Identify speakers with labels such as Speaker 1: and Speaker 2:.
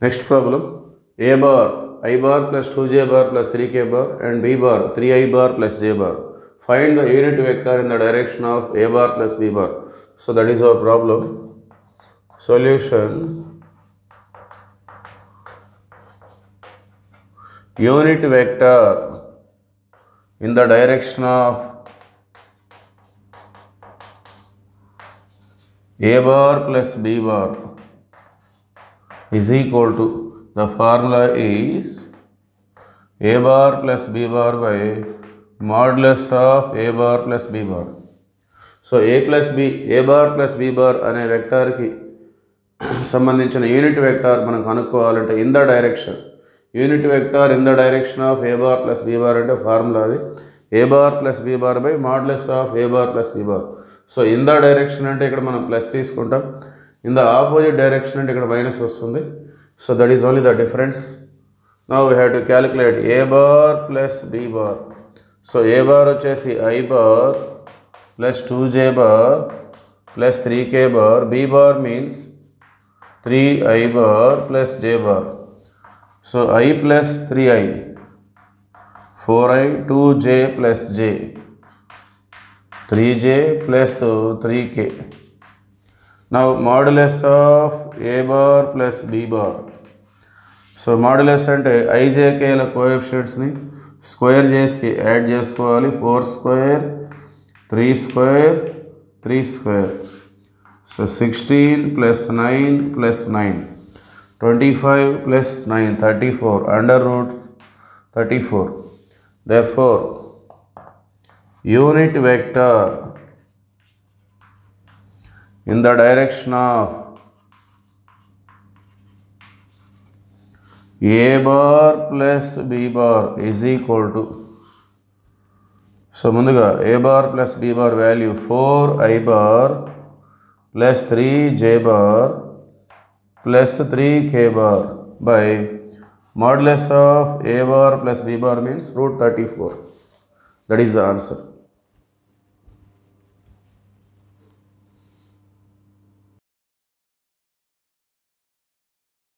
Speaker 1: Next problem, a bar I bar plus 2j bar plus 3k bar and b bar 3i bar plus j bar. Find the unit vector in the direction of a bar plus b bar. So that is our problem. Solution: unit vector in the direction of a bar plus b bar is equal to, the formula is a bar plus b bar by modulus of a bar plus b bar. So a bar plus b bar అనే వెక్టార్కి సంబంధించిన unit vector మనం కనుక్కోవాలంటే in the direction, unit vector in the direction of A bar plus B bar అంటే formula అది A bar plus B bar by modulus of A bar plus B bar. So in the direction అంటే ఇక్కడ మనం plus తీసుకుంటాం, in the opposite direction అంటే ఇక్కడ minus వస్తుంది. So that is only the difference. Now we have to calculate A bar plus B bar. So A bar వచ్చేసి I bar plus 2j bar plus 3k bar, B bar means 3i bar plus j bar. So I plus 3i, 4i, 2j plus j, 3j plus 3k. Now modulus of a bar plus b bar. So modulus అంటే ijkల కోఎఫిషియెంట్స్ని square చేసి add చేసుకోవాలి. 4 square 3 square 3 square. So 16 plus 9 plus 9, 25 plus 9, 34, under root 34. Therefore, unit vector in the direction of a bar plus b bar is equal to, so munduga a bar plus b bar value 4i bar plus 3j bar plus 3k bar by modulus of a bar plus b bar means root 34. That is the answer.